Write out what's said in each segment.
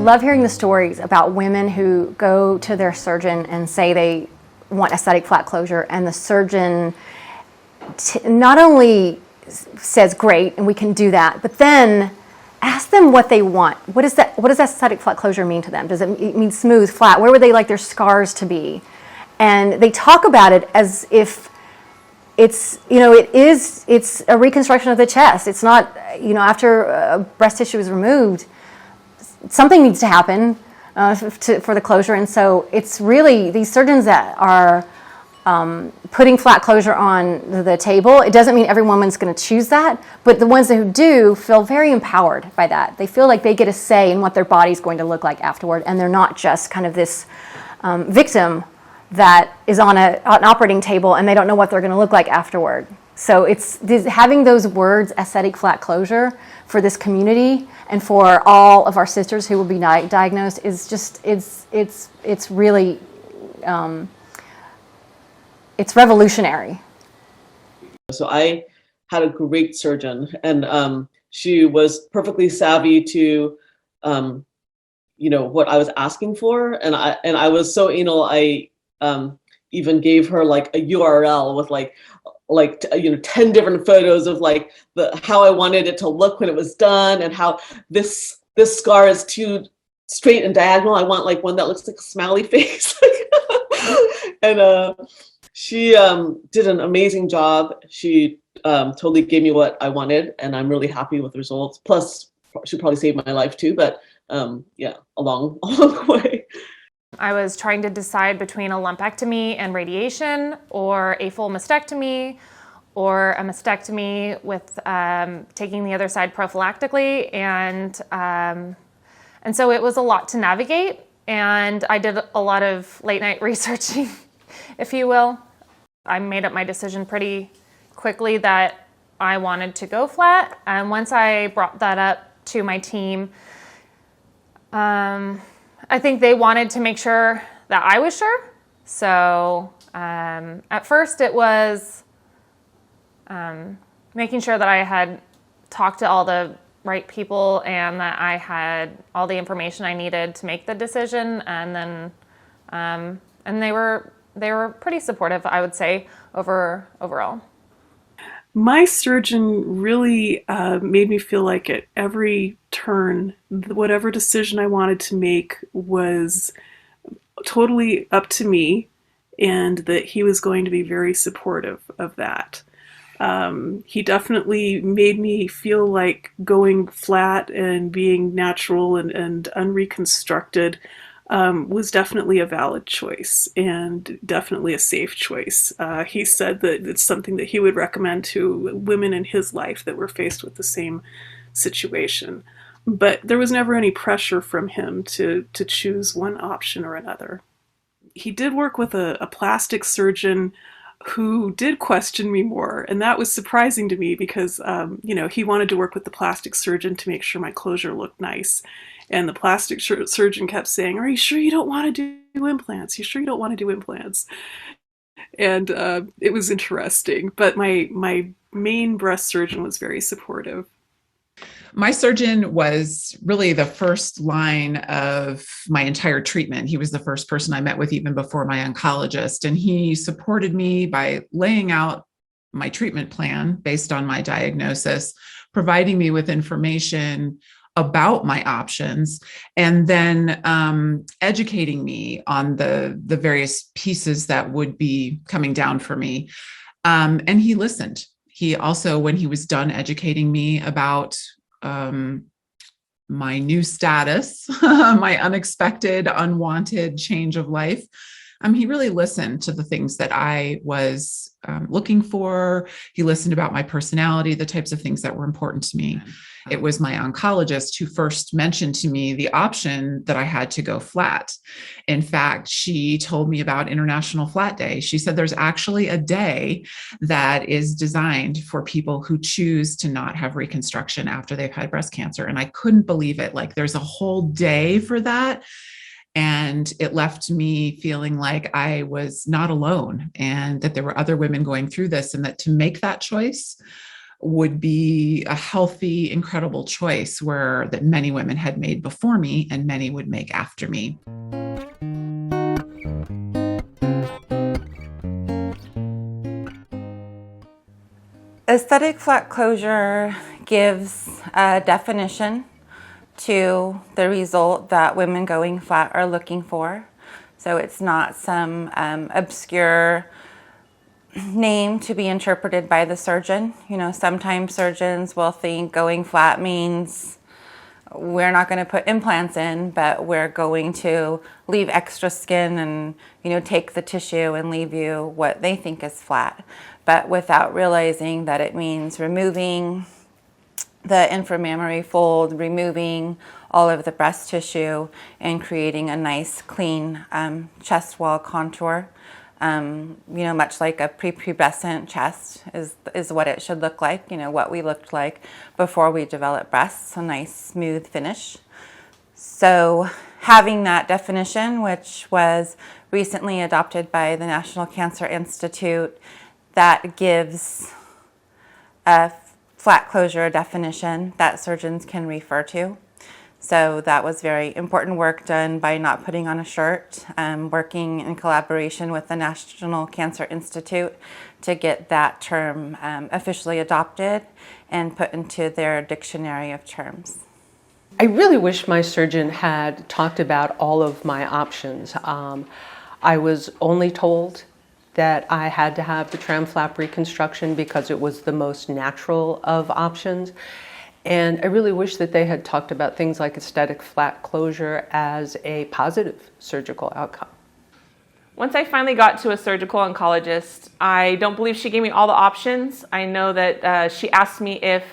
love hearing the stories about women who go to their surgeon and say they want aesthetic flat closure, and the surgeon not only says great and we can do that, but then ask them what they want. What does aesthetic flat closure mean to them? Does it mean smooth, flat? Where would they like their scars to be? And they talk about it as if it's a reconstruction of the chest. It's not, after breast tissue is removed, something needs to happen for the closure. And so it's really these surgeons that are putting flat closure on the table. It doesn't mean every woman's going to choose that, but the ones who do feel very empowered by that. They feel like they get a say in what their body's going to look like afterward, and they're not just kind of this victim that is on an operating table and they don't know what they're going to look like afterward. So it's having those words, aesthetic flat closure, for this community and for all of our sisters who will be diagnosed is just, it's really, it's revolutionary. So I had a great surgeon, and she was perfectly savvy to, what I was asking for. And I was so anal, I even gave her like a URL with like 10 different photos of like how I wanted it to look when it was done, and how this scar is too straight and diagonal. I want like one that looks like a smiley face. And she did an amazing job. She totally gave me what I wanted, and I'm really happy with the results. Plus, she probably saved my life too, but along the way. I was trying to decide between a lumpectomy and radiation, or a full mastectomy, or a mastectomy with taking the other side prophylactically, and so it was a lot to navigate, and I did a lot of late night researching, if you will. I made up my decision pretty quickly that I wanted to go flat, and once I brought that up to my team, I think they wanted to make sure that I was sure. So at first it was making sure that I had talked to all the right people and that I had all the information I needed to make the decision. And then and they were pretty supportive, I would say, overall. My surgeon really made me feel like at every turn, whatever decision I wanted to make was totally up to me, and that he was going to be very supportive of that. He definitely made me feel like going flat and being natural and unreconstructed was definitely a valid choice and definitely a safe choice. He said that it's something that he would recommend to women in his life that were faced with the same situation. But there was never any pressure from him to choose one option or another. He did work with a plastic surgeon who did question me more, and that was surprising to me because he wanted to work with the plastic surgeon to make sure my closure looked nice. And the plastic surgeon kept saying, "Are you sure you don't want to do implants? You sure you don't want to do implants?" And it was interesting. But my main breast surgeon was very supportive. My surgeon was really the first line of my entire treatment. He was the first person I met with even before my oncologist. And he supported me by laying out my treatment plan based on my diagnosis, providing me with information about my options, and then educating me on the various pieces that would be coming down for me. And he listened. He also, when he was done educating me about my new status, my unexpected, unwanted change of life, he really listened to the things that I was looking for. He listened about my personality, the types of things that were important to me. It was my oncologist who first mentioned to me the option that I had to go flat. In fact, she told me about International Flat Day. She said there's actually a day that is designed for people who choose to not have reconstruction after they've had breast cancer. And I couldn't believe it. Like, there's a whole day for that. And it left me feeling like I was not alone, and that there were other women going through this, and that to make that choice would be a healthy, incredible choice that many women had made before me and many would make after me. Aesthetic flat closure gives a definition to the result that women going flat are looking for. So it's not some obscure name to be interpreted by the surgeon. You know, sometimes surgeons will think going flat means we're not going to put implants in, but we're going to leave extra skin and, you know, take the tissue and leave you what they think is flat, but without realizing that it means removing the inframammary fold, removing all of the breast tissue, and creating a nice, clean chest wall contour. You know, much like a prepubescent chest is what it should look like, you know, what we looked like before we developed breasts, a nice smooth finish. So having that definition, which was recently adopted by the National Cancer Institute, that gives a flat closure definition that surgeons can refer to. So that was very important work done by Not Putting on a Shirt, working in collaboration with the National Cancer Institute to get that term officially adopted and put into their dictionary of terms. I really wish my surgeon had talked about all of my options. I was only told that I had to have the tram flap reconstruction because it was the most natural of options. And I really wish that they had talked about things like aesthetic flat closure as a positive surgical outcome. Once I finally got to a surgical oncologist, I don't believe she gave me all the options. I know that she asked me if,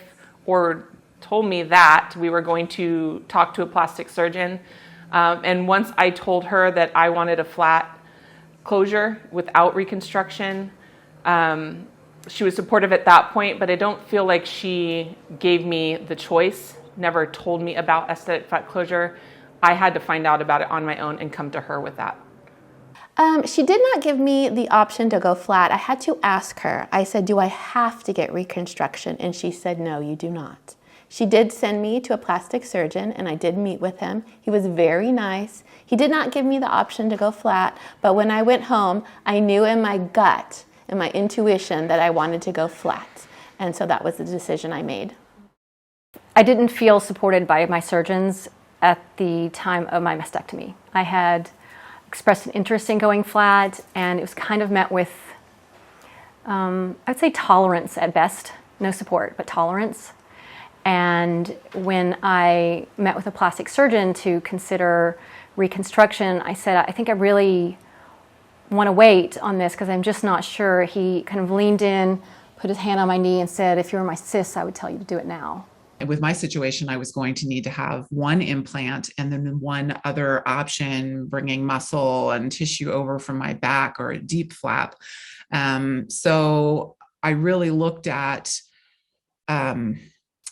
or told me that we were going to talk to a plastic surgeon. And once I told her that I wanted a flat closure without reconstruction, she was supportive at that point, but I don't feel like she gave me the choice, never told me about aesthetic flat closure. I had to find out about it on my own and come to her with that. She did not give me the option to go flat. I had to ask her. I said, do I have to get reconstruction? And she said, no, you do not. She did send me to a plastic surgeon, and I did meet with him. He was very nice. He did not give me the option to go flat, but when I went home, I knew in my gut and my intuition that I wanted to go flat. And so that was the decision I made. I didn't feel supported by my surgeons at the time of my mastectomy. I had expressed an interest in going flat, and it was kind of met with, I would say tolerance at best. No support, but tolerance. And when I met with a plastic surgeon to consider reconstruction, I said, I think I really want to wait on this because I'm just not sure. He kind of leaned in, put his hand on my knee and said, if you were my cis, I would tell you to do it now. With my situation, I was going to need to have one implant and then one other option, bringing muscle and tissue over from my back or a deep flap. So I really looked at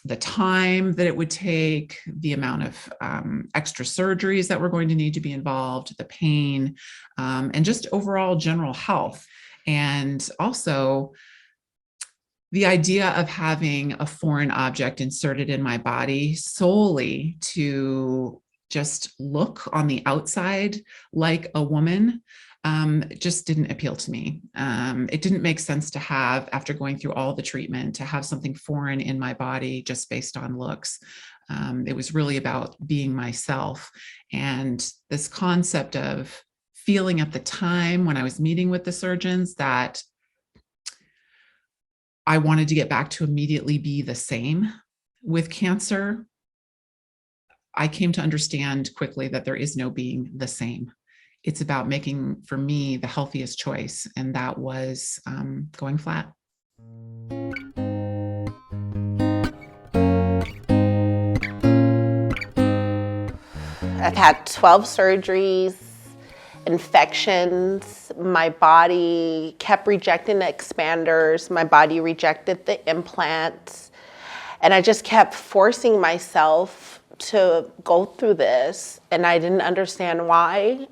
the time that it would take, the amount of extra surgeries that were going to need to be involved, the pain, and just overall general health. And also the idea of having a foreign object inserted in my body solely to just look on the outside like a woman just didn't appeal to me. It didn't make sense to have, after going through all the treatment, to have something foreign in my body just based on looks. It was really about being myself. And this concept of feeling at the time when I was meeting with the surgeons that I wanted to get back to immediately be the same with cancer, I came to understand quickly that there is no being the same. It's about making, for me, the healthiest choice, and that was going flat. I've had 12 surgeries, infections. My body kept rejecting the expanders. My body rejected the implants. And I just kept forcing myself to go through this, and I didn't understand why.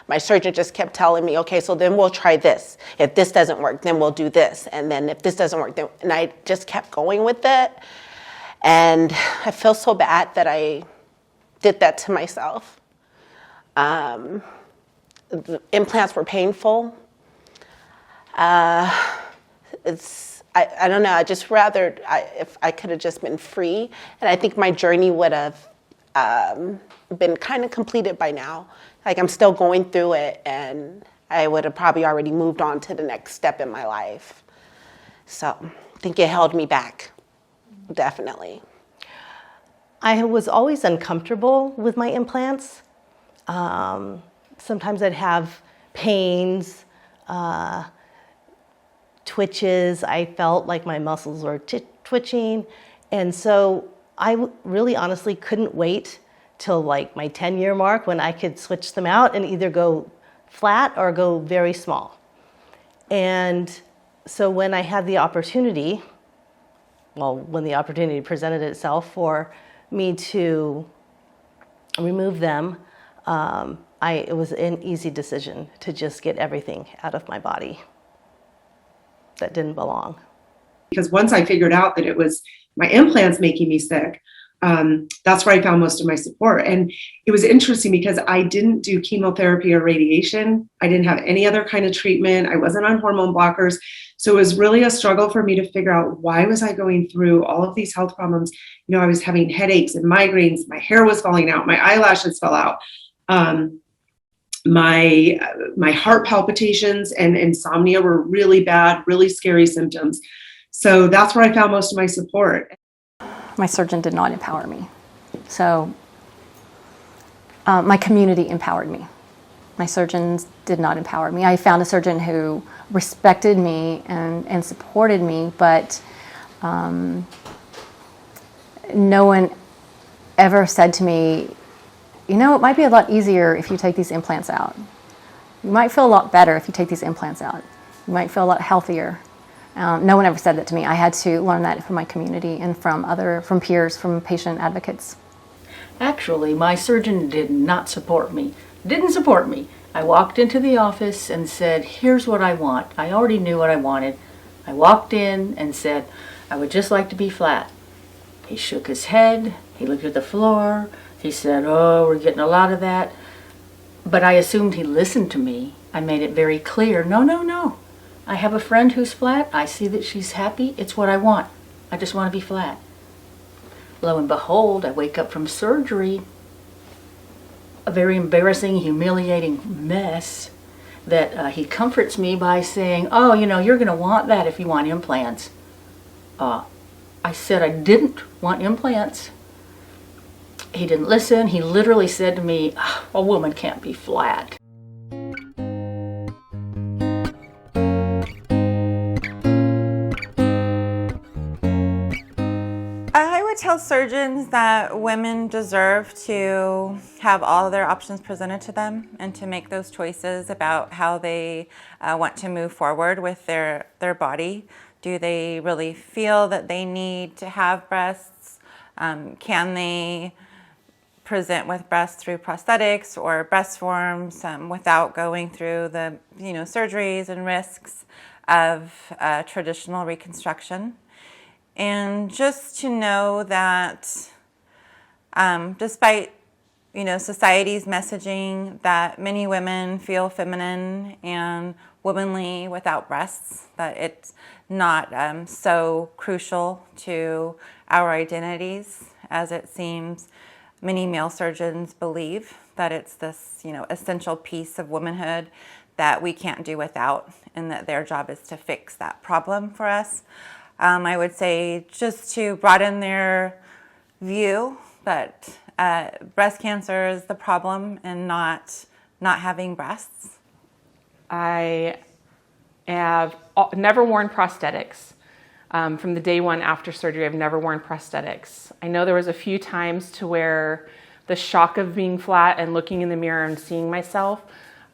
My surgeon just kept telling me, okay, so then we'll try this. If this doesn't work, then we'll do this. And then if this doesn't work, and I just kept going with it. And I feel so bad that I did that to myself. The implants were painful. I don't know, I just rather, if I could have just been free, and I think my journey would have been kind of completed by now. Like, I'm still going through it, and I would have probably already moved on to the next step in my life. So I think it held me back, definitely. I was always uncomfortable with my implants. Sometimes I'd have pains, twitches. I felt like my muscles were twitching. And so I really honestly couldn't wait till like my 10-year mark when I could switch them out and either go flat or go very small. And so when I had the opportunity, when the opportunity presented itself for me to remove them, it was an easy decision to just get everything out of my body that didn't belong. Because once I figured out that it was my implants making me sick, that's where I found most of my support. And it was interesting because I didn't do chemotherapy or radiation. I didn't have any other kind of treatment. I wasn't on hormone blockers. So it was really a struggle for me to figure out, why was I going through all of these health problems? You know, I was having headaches and migraines. My hair was falling out. My eyelashes fell out. My heart palpitations and insomnia were really bad, really scary symptoms. So that's where I found most of my support. My surgeon did not empower me. So my community empowered me. My surgeons did not empower me. I found a surgeon who respected me and supported me, but no one ever said to me, you know, it might be a lot easier if you take these implants out. You might feel a lot better if you take these implants out. You might feel a lot healthier. No one ever said that to me. I had to learn that from my community and from peers, from patient advocates. Actually, my surgeon did not support me. Didn't support me. I walked into the office and said, here's what I want. I already knew what I wanted. I walked in and said, I would just like to be flat. He shook his head. He looked at the floor. He said, oh, we're getting a lot of that. But I assumed he listened to me. I made it very clear, no. I have a friend who's flat. I see that she's happy. It's what I want. I just want to be flat. Lo and behold, I wake up from surgery, a very embarrassing, humiliating mess that he comforts me by saying, oh, you know, you're going to want that if you want implants. I said I didn't want implants. He didn't listen. He literally said to me, a woman can't be flat. I would tell surgeons that women deserve to have all of their options presented to them and to make those choices about how they want to move forward with their body. Do they really feel that they need to have breasts? Can they present with breasts through prosthetics or breast forms without going through the surgeries and risks of traditional reconstruction? And just to know that despite society's messaging that many women feel feminine and womanly without breasts, that it's not so crucial to our identities as it seems many male surgeons believe, that it's this essential piece of womanhood that we can't do without, and that their job is to fix that problem for us. I would say just to broaden their view that breast cancer is the problem and not having breasts. I have never worn prosthetics. From the day one after surgery, I've never worn prosthetics. I know there was a few times to where the shock of being flat and looking in the mirror and seeing myself,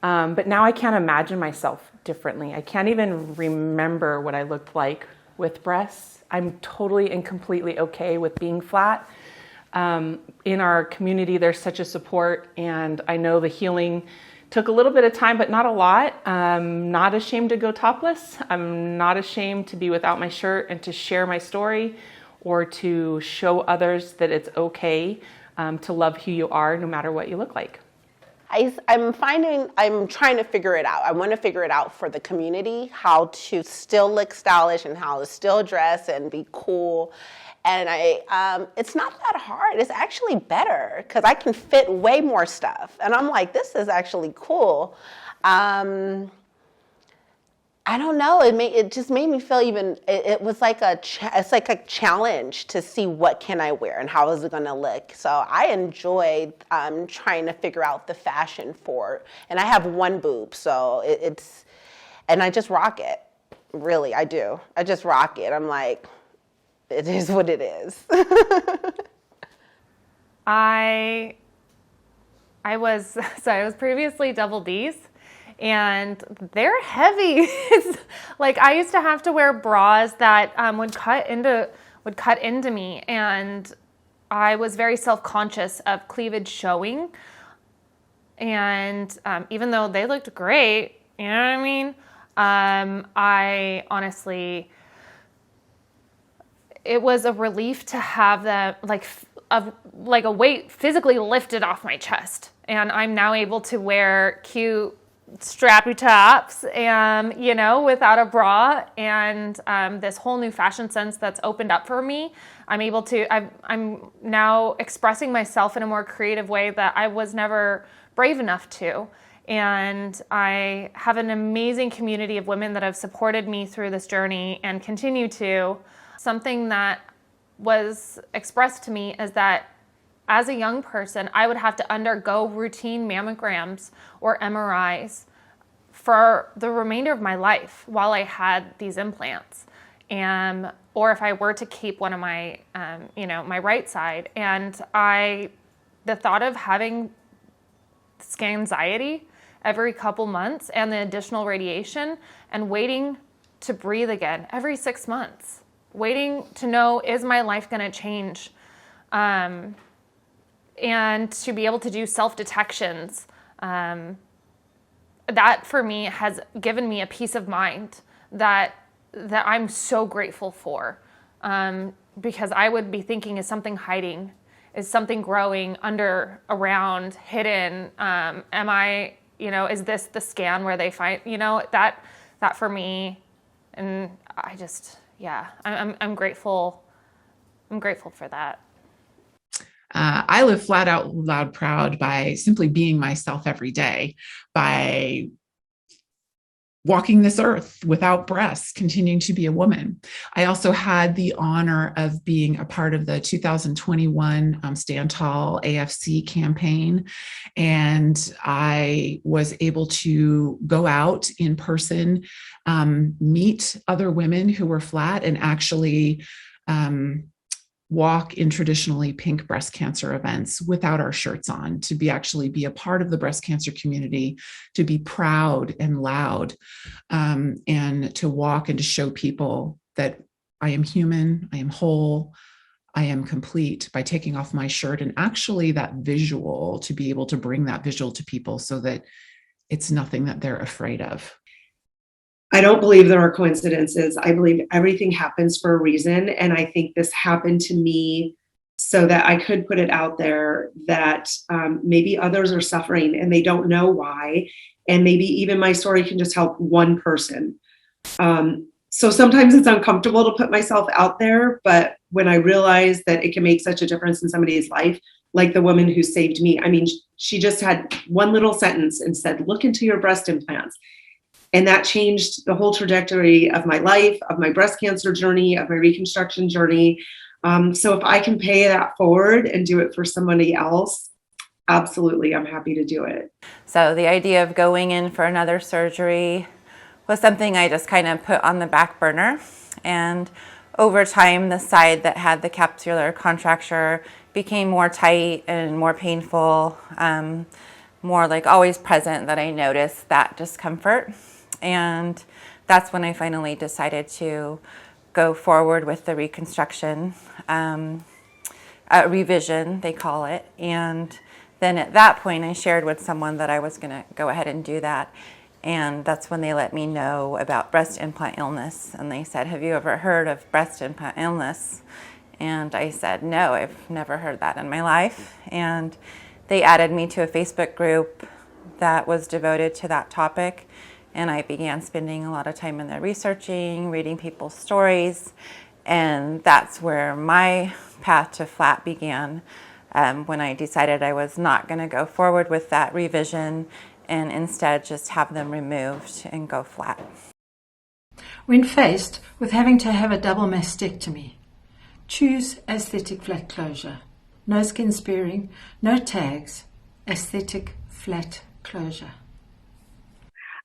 but now I can't imagine myself differently. I can't even remember what I looked like with breasts. I'm totally and completely okay with being flat. In our community, there's such a support, and I know the healing took a little bit of time, but not a lot. I'm not ashamed to go topless. I'm not ashamed to be without my shirt and to share my story, or to show others that it's okay to love who you are no matter what you look like. I'm trying to figure it out. I want to figure it out for the community, how to still look stylish and how to still dress and be cool. And it's not that hard. It's actually better because I can fit way more stuff. And I'm like, this is actually cool. I don't know. It just made me feel even. It was like it's like a challenge to see what can I wear and how is it going to look. So I enjoyed trying to figure out the fashion for it. And I have one boob, so and I just rock it. Really, I do. I just rock it. I'm like, it is what it is. I was previously double D's. And they're heavy. It's like I used to have to wear bras that would cut into me, and I was very self-conscious of cleavage showing. And even though they looked great, you know what I mean? I honestly, it was a relief to have them like a weight physically lifted off my chest, and I'm now able to wear cute strappy tops and, without a bra, and this whole new fashion sense that's opened up for me. I'm now expressing myself in a more creative way that I was never brave enough to. And I have an amazing community of women that have supported me through this journey and continue to. Something that was expressed to me is that as a young person, I would have to undergo routine mammograms or MRIs for the remainder of my life while I had these implants, or if I were to keep one of my, my right side. And the thought of having skin anxiety every couple months and the additional radiation and waiting to breathe again every 6 months, waiting to know, is my life going to change? And to be able to do self-detections, that for me has given me a peace of mind that I'm so grateful for, because I would be thinking, is something hiding? Is something growing around, hidden? Am I, is this the scan where they find, that for me, and I just, I'm grateful. I'm grateful for that. I live flat out loud proud by simply being myself every day, by walking this earth without breasts, continuing to be a woman. I also had the honor of being a part of the 2021 Stand Tall AFC campaign. And I was able to go out in person, meet other women who were flat, and actually walk in traditionally pink breast cancer events without our shirts on, to be a part of the breast cancer community, to be proud and loud, and to walk and to show people that I am human, I am whole, I am complete by taking off my shirt. And actually that visual, to be able to bring that visual to people so that it's nothing that they're afraid of. I don't believe there are coincidences. I believe everything happens for a reason. And I think this happened to me so that I could put it out there that maybe others are suffering and they don't know why. And maybe even my story can just help one person. So sometimes it's uncomfortable to put myself out there. But when I realize that it can make such a difference in somebody's life, like the woman who saved me, I mean, she just had one little sentence and said, look into your breast implants. And that changed the whole trajectory of my life, of my breast cancer journey, of my reconstruction journey. So if I can pay that forward and do it for somebody else, absolutely, I'm happy to do it. So the idea of going in for another surgery was something I just kind of put on the back burner. And over time, the side that had the capsular contracture became more tight and more painful, more like always present, that I noticed that discomfort. And that's when I finally decided to go forward with the reconstruction. revision, they call it. And then at that point, I shared with someone that I was going to go ahead and do that. And that's when they let me know about breast implant illness. And they said, have you ever heard of breast implant illness? And I said, no, I've never heard that in my life. And they added me to a Facebook group that was devoted to that topic. And I began spending a lot of time in there researching, reading people's stories. And that's where my path to flat began, when I decided I was not going to go forward with that revision and instead just have them removed and go flat. When faced with having to have a double mastectomy, choose aesthetic flat closure. No skin sparing, no tags, aesthetic flat closure.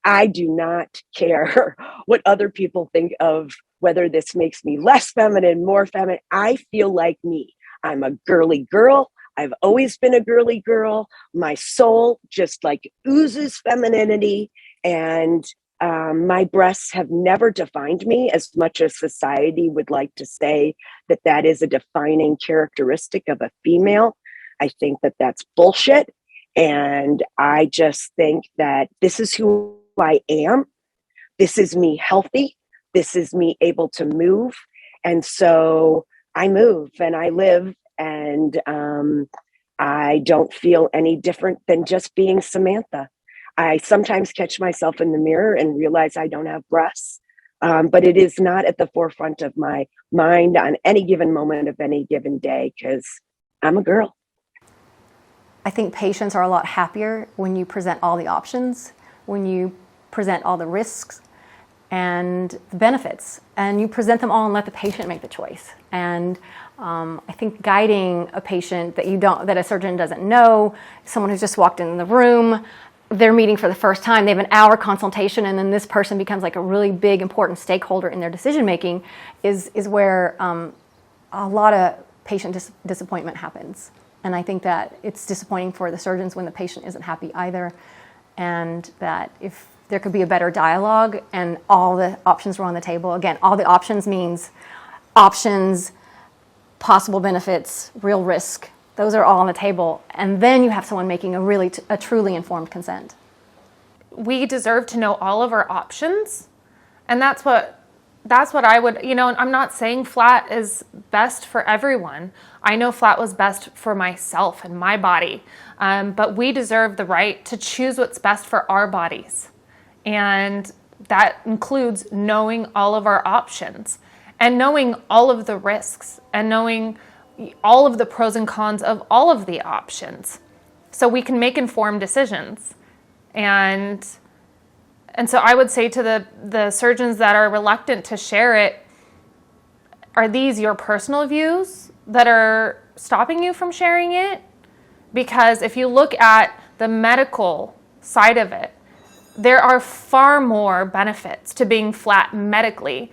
I do not care what other people think of whether this makes me less feminine, more feminine. I feel like me. I'm a girly girl. I've always been a girly girl. My soul just like oozes femininity, and my breasts have never defined me as much as society would like to say that that is a defining characteristic of a female. I think that that's bullshit. And I just think that this is who I am. This is me healthy. This is me able to move. And so I move and I live, and I don't feel any different than just being Samantha. I sometimes catch myself in the mirror and realize I don't have breasts, but it is not at the forefront of my mind on any given moment of any given day, because I'm a girl. I think patients are a lot happier when you present all the options, when you present all the risks and the benefits, and you present them all and let the patient make the choice. And I think guiding a patient that a surgeon doesn't know, someone who's just walked in the room, they're meeting for the first time, they have an hour consultation, and then this person becomes like a really big, important stakeholder in their decision making, is where a lot of patient disappointment happens. And I think that it's disappointing for the surgeons when the patient isn't happy either, and that if there could be a better dialogue and all the options were on the table. Again, all the options means options, possible benefits, real risk. Those are all on the table. And then you have someone making a truly informed consent. We deserve to know all of our options. And that's what I would, I'm not saying flat is best for everyone. I know flat was best for myself and my body. But we deserve the right to choose what's best for our bodies. And that includes knowing all of our options and knowing all of the risks and knowing all of the pros and cons of all of the options, so we can make informed decisions. And so I would say to the surgeons that are reluctant to share it, are these your personal views that are stopping you from sharing it? Because if you look at the medical side of it, there are far more benefits to being flat medically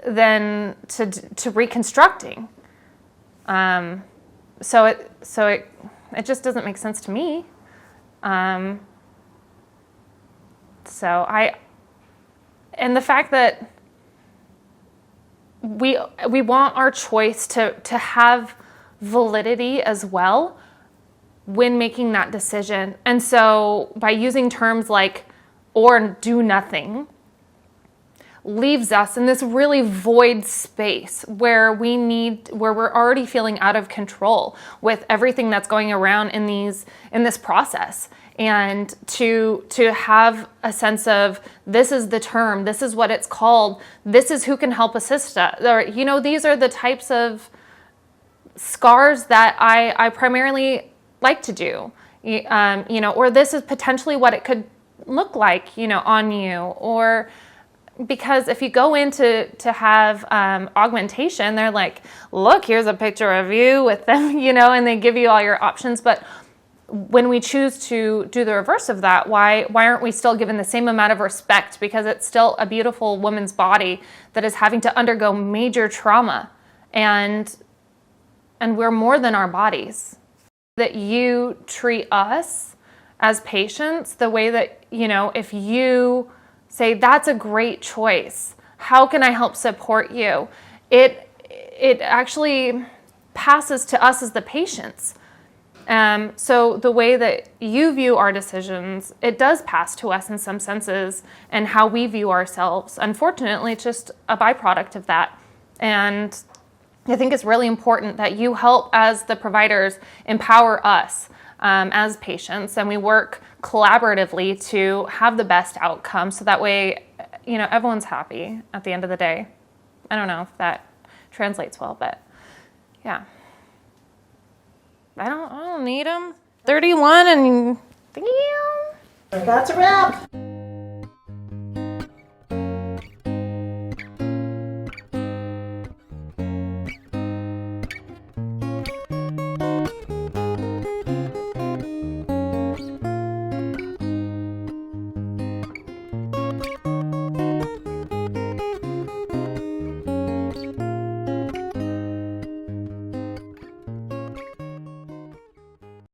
than to reconstructing. So it just doesn't make sense to me. And the fact that we want our choice to have validity as well when making that decision. And so by using terms like or do nothing leaves us in this really void space where we're already feeling out of control with everything that's going around in this process. And to have a sense of, this is the term, this is what it's called, this is who can help assist us. Or, these are the types of scars that I primarily like to do. Or this is potentially what it could look like, on you. Or because if you go in to have augmentation, they're like, look, here's a picture of you with them, and they give you all your options. But when we choose to do the reverse of that, why aren't we still given the same amount of respect? Because it's still a beautiful woman's body that is having to undergo major trauma, and we're more than our bodies. That you treat us as patients the way that, if you say, that's a great choice, how can I help support you? It actually passes to us as the patients. So the way that you view our decisions, it does pass to us in some senses, and how we view ourselves. Unfortunately, it's just a byproduct of that. And I think it's really important that you help, as the providers, empower us as patients, and we work collaboratively to have the best outcome, so that way, everyone's happy at the end of the day. I don't know if that translates well, but yeah. I don't need them. 31 and thank you. That's a wrap.